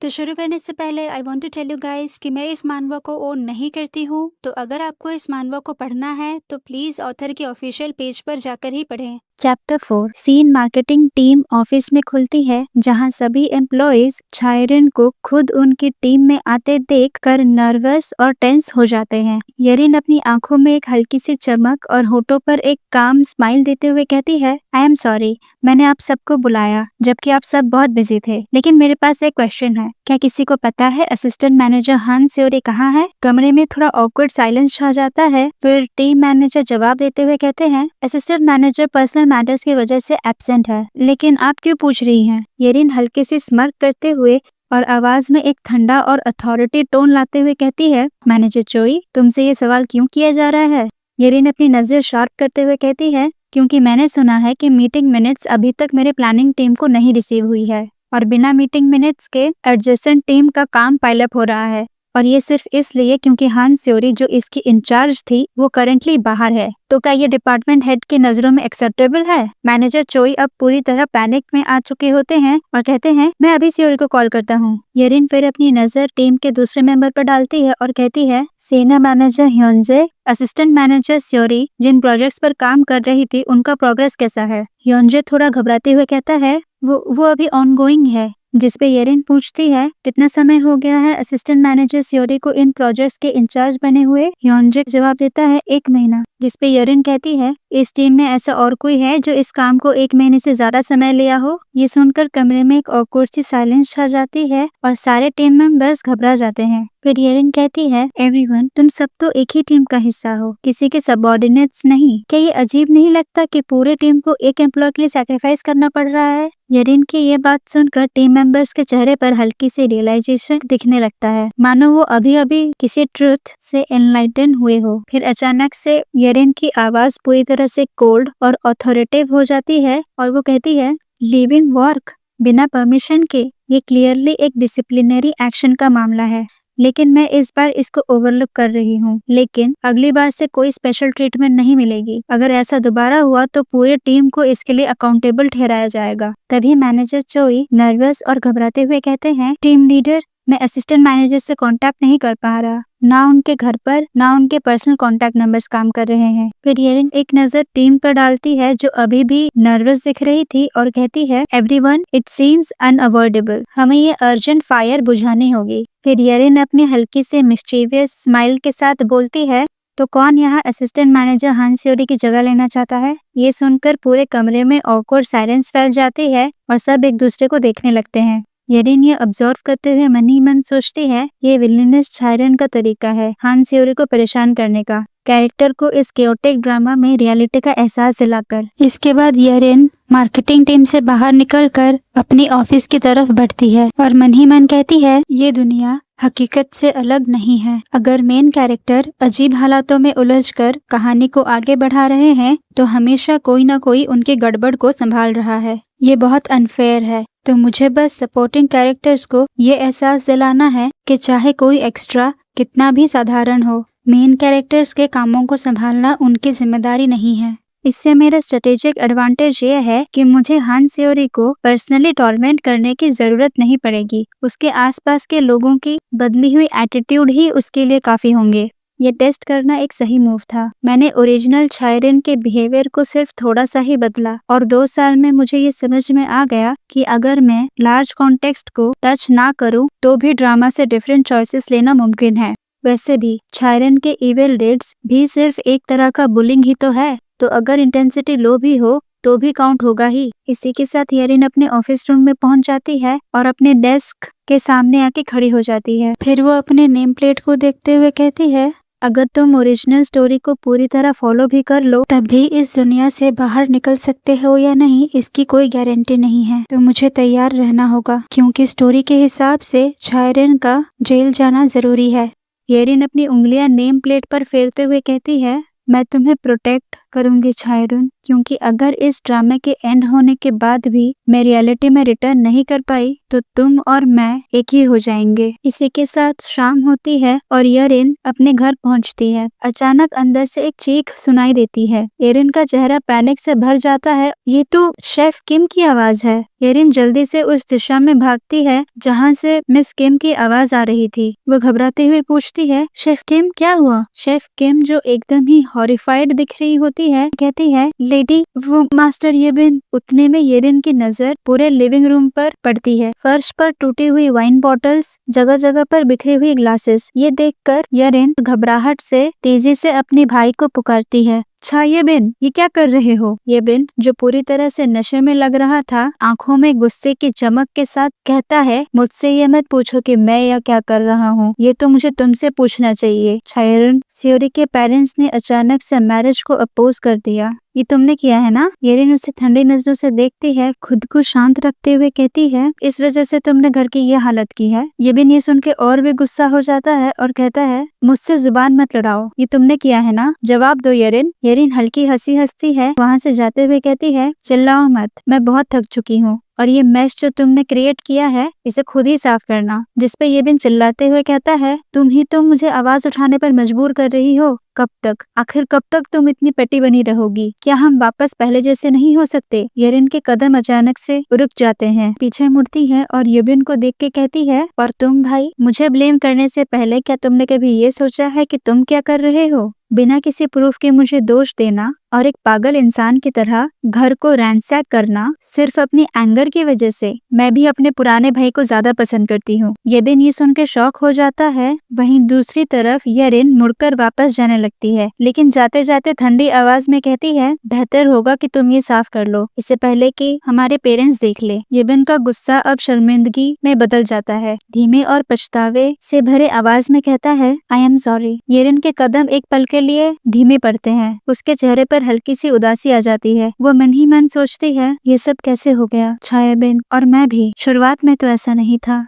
तो शुरू करने से पहले I want to tell you guys कि मैं इस मानवा को ओन नहीं करती हूँ, तो अगर आपको इस मानवा को पढ़ना है तो प्लीज ऑथर के ऑफिशियल पेज पर जाकर ही पढ़ें। Chapter 4 scene marketing team office में खुलती है, जहां सभी एम्प्लॉयज छायरिन को खुद उनकी टीम में आते देख कर नर्वस और टेंस हो जाते हैं। येरिन अपनी आंखों में एक हल्की सी चमक और होठों पर एक काम स्माइल देते हुए कहती है, आई एम सॉरी, मैंने आप सबको बुलाया जबकि आप सब बहुत बिजी थे, लेकिन मेरे पास एक क्वेश्चन है। क्या किसी को पता है असिस्टेंट मैनेजर हान सेओरी कहाँ है? कमरे में थोड़ा ऑकवर्ड साइलेंस छा जाता है। फिर टीम मैनेजर जवाब देते हुए कहते हैं, असिस्टेंट मैनेजर पर्सनल मैटर्स की वजह से एब्सेंट है। लेकिन आप क्यों पूछ रही हैं? येरिन हल्के से स्मर्क करते हुए और आवाज में एक ठंडा और अथॉरिटी टोन लाते हुए कहती है, मैनेजर चोई, तुमसे ये सवाल क्यों किया जा रहा है? येरिन अपनी नजर शार्प करते हुए कहती है, क्योंकि मैंने सुना है कि मीटिंग मिनट्स अभी तक मेरे प्लानिंग टीम को नहीं रिसीव हुई है और बिना मीटिंग मिनट्स के एडजेसेंट टीम का काम पाइलअप हो रहा है, और ये सिर्फ इसलिए क्योंकि हान सेओरी जो इसकी इंचार्ज थी वो करंटली बाहर है। तो क्या ये डिपार्टमेंट हेड की नजरों में एक्सेप्टेबल है? मैनेजर चोई अब पूरी तरह पैनिक में आ चुके होते हैं और कहते हैं, मैं अभी सेओरी को कॉल करता हूँ। येरिन फिर अपनी नजर टीम के दूसरे मेंबर पर डालती है और कहती है, सीनियर मैनेजर ह्योंजे, असिस्टेंट मैनेजर सेओरी जिन प्रोजेक्ट्स पर काम कर रही थी उनका प्रोग्रेस कैसा है? ह्योंजे थोड़ा घबराते हुए कहता है, वो अभी ऑनगोइंग है। जिस पे येरिन पूछती है, कितना समय हो गया है असिस्टेंट मैनेजर सेओरी को इन प्रोजेक्ट्स के इंचार्ज बने हुए? ह्योंजे जवाब देता है, 1 महीना। जिस पे येरिन कहती है, इस टीम में ऐसा और कोई है जो इस काम को 1 महीने से ज्यादा समय लिया हो? ये सुनकर कमरे में एक ऑकवर्ड सी साइलेंस छा जाती है और सारे टीम मेंबर्स घबरा जाते हैं। फिर येरिन कहती है, एवरीवन, तुम सब तो एक ही टीम का हिस्सा हो, किसी के सबऑर्डिनेट्स नहीं। क्या ये अजीब नहीं लगता कि पूरे टीम को एक एम्प्लॉय के लिए सैक्रिफाइस करना पड़ रहा है? येरिन की ये बात सुनकर टीम मेंबर्स के चेहरे पर हल्की सी रियलाइजेशन दिखने लगता है, मानो वो अभी अभी किसी ट्रुथ से एनलाइटन हुए हो। फिर अचानक से येरिन की आवाज पूरी तरह से कोल्ड और ऑथोरिटेटिव हो जाती है और वो कहती है, लीविंग वर्क बिना परमिशन के, ये क्लियरली एक डिसिप्लिनरी एक्शन का मामला है, लेकिन मैं इस बार इसको ओवरलुक कर रही हूँ। लेकिन अगली बार से कोई स्पेशल ट्रीटमेंट नहीं मिलेगी। अगर ऐसा दोबारा हुआ तो पूरे टीम को इसके लिए अकाउंटेबल ठहराया जाएगा। तभी मैनेजर चोई नर्वस और घबराते हुए कहते हैं, टीम लीडर, मैं असिस्टेंट मैनेजर से कांटेक्ट नहीं कर पा रहा। ना उनके घर पर ना उनके पर्सनल कांटेक्ट नंबर्स काम कर रहे हैं। फिर येरिन एक नजर टीम पर डालती है जो अभी भी नर्वस दिख रही थी और कहती है, एवरीवन, इट सीम्स अनअवॉइडेबल, हमें ये अर्जेंट फायर बुझानी होगी। फिर येरिन अपनी हल्की से मिस्चीवियस स्माइल के साथ बोलती है, तो कौन यहाँ असिस्टेंट मैनेजर हान सेओरी की जगह लेना चाहता है? ये सुनकर पूरे कमरे में ऑकवर्ड साइलेंस फैल जाती है और सब एक दूसरे को देखने लगते हैं। येरिन ये ऑब्जर्व करते हुए मन ही मन सोचती है, ये विलेनस छायरिन का तरीका है हान सेओरी को परेशान करने का, कैरेक्टर को इस केओटिक ड्रामा में रियलिटी का एहसास दिलाकर। इसके बाद येरिन मार्केटिंग टीम से बाहर निकलकर अपनी ऑफिस की तरफ बढ़ती है और मन ही मन कहती है, ये दुनिया हकीकत से अलग नहीं है। अगर मेन कैरेक्टर अजीब हालातों में उलझकर कहानी को आगे बढ़ा रहे हैं तो हमेशा कोई ना कोई उनके गड़बड़ को संभाल रहा है। ये बहुत अनफेयर है। तो मुझे बस सपोर्टिंग कैरेक्टर्स को ये एहसास दिलाना है कि चाहे कोई एक्स्ट्रा कितना भी साधारण हो, मेन कैरेक्टर्स के कामों को संभालना उनकी जिम्मेदारी नहीं है। इससे मेरा स्ट्रेटेजिक एडवांटेज ये है कि मुझे हान सेओरी को पर्सनली टॉर्मेंट करने की जरूरत नहीं पड़ेगी। उसके आसपास के लोगों की बदली हुई एटीट्यूड ही उसके लिए काफी होंगे। ये टेस्ट करना एक सही मूव था। मैंने ओरिजिनल छायरिन के बिहेवियर को सिर्फ थोड़ा सा ही बदला और 2 साल में मुझे ये समझ में आ गया कि अगर मैं लार्ज कॉन्टेक्स्ट को टच ना करूं तो भी ड्रामा से डिफरेंट चॉइसेस लेना मुमकिन है। वैसे भी छायरिन के इविल डेड्स भी सिर्फ एक तरह का बुलिंग ही तो है, तो अगर इंटेंसिटी लो भी हो तो भी काउंट होगा ही। इसी के साथ येरिन अपने ऑफिस रूम में पहुंच जाती है और अपने डेस्क के सामने आके खड़ी हो जाती है। फिर वो अपने नेम प्लेट को देखते हुए कहती है, अगर तुम ओरिजिनल स्टोरी को पूरी तरह फॉलो भी कर लो तब भी इस दुनिया से बाहर निकल सकते हो या नहीं इसकी कोई गारंटी नहीं है। तो मुझे तैयार रहना होगा क्योंकि स्टोरी के हिसाब से छायरिन का जेल जाना जरूरी है। येरिन अपनी उंगलियां नेम प्लेट पर फेरते हुए कहती है, मैं तुम्हें प्रोटेक्ट करूंगी छायरुन, क्योंकि अगर इस ड्रामे के एंड होने के बाद भी मैं रियलिटी में रिटर्न नहीं कर पाई तो तुम और मैं एक ही हो जाएंगे। इसी के साथ शाम होती है और येरिन अपने घर पहुंचती है। अचानक अंदर से एक चीख सुनाई देती है। येरिन का चेहरा पैनिक से भर जाता है। ये तो शेफ किम की आवाज है। येरिन जल्दी से उस दिशा में भागती है जहाँ से मिस किम की आवाज आ रही थी। वो घबराते हुए पूछती है, शेफ किम क्या हुआ? शेफ किम, जो एकदम ही हॉरिफाइड दिख रही होती है, कहती है, लेडी, वो मास्टर येबिन। उतने में येरिन की नजर पूरे लिविंग रूम पर पड़ती है। फर्श पर टूटी हुई वाइन बॉटल्स, जगह जगह पर बिखरी हुई ग्लासेस। ये देखकर येरिन घबराहट से तेजी से अपने भाई को पुकारती है। अच्छा येबिन, ये क्या कर रहे हो? येबिन, जो पूरी तरह से नशे में लग रहा था, आंखों में गुस्से की चमक के साथ कहता है, मुझसे ये मत पूछो कि मैं यह क्या कर रहा हूँ, ये तो मुझे तुमसे पूछना चाहिए। छायरन, सियोरी के पेरेंट्स ने अचानक से मैरिज को अपोज कर दिया। ये तुमने किया है ना? येरिन उसे ठंडी नजरों से देखती है, खुद को शांत रखते हुए कहती है, इस वजह से तुमने घर की ये हालत की है। येबिन ये सुन के और भी गुस्सा हो जाता है और कहता है, मुझसे जुबान मत लड़ाओ, ये तुमने किया है ना? जवाब दो येरिन। येरिन हल्की हंसी हंसती है, वहाँ से जाते हुए कहती है, चिल्लाओ मत, मैं बहुत थक चुकी हूँ और ये मैश जो तुमने क्रिएट किया है, इसे खुद ही साफ करना। जिसपे येबिन चिल्लाते हुए कहता है, तुम ही तो मुझे आवाज उठाने पर मजबूर कर रही हो। कब तक? आखिर कब तक तुम इतनी पेटी बनी रहोगी? क्या हम वापस पहले जैसे नहीं हो सकते? येरिन के कदम अचानक से रुक जाते हैं, पीछे मुड़ती है और येबिन को देख के कहती है, और तुम भाई, मुझे ब्लेम करने से पहले क्या तुमने कभी ये सोचा है कि तुम क्या कर रहे हो? बिना किसी प्रूफ के मुझे दोष देना और एक पागल इंसान की तरह घर को रैंसैक करना सिर्फ अपनी एंगर की वजह से। मैं भी अपने पुराने भाई को ज्यादा पसंद करती हूँ। येबिन ये सुन के शॉक हो जाता है। वहीं दूसरी तरफ येरिन मुड़कर वापस जाने लगती है, लेकिन जाते जाते ठंडी आवाज में कहती है, बेहतर होगा कि तुम ये साफ कर लो, इससे पहले कि हमारे पेरेंट्स देख ले। येबिन का गुस्सा अब शर्मिंदगी में बदल जाता है। धीमे और पछतावे से भरे आवाज में कहता है, आई एम सॉरी। येरिन के कदम एक पल के लिए धीमे पड़ते हैं। उसके चेहरे पर हल्की सी उदासी आ जाती है। वो मन ही मन सोचती है, ये सब कैसे हो गया छायाबेन, और मैं भी, शुरुआत में तो ऐसा नहीं था।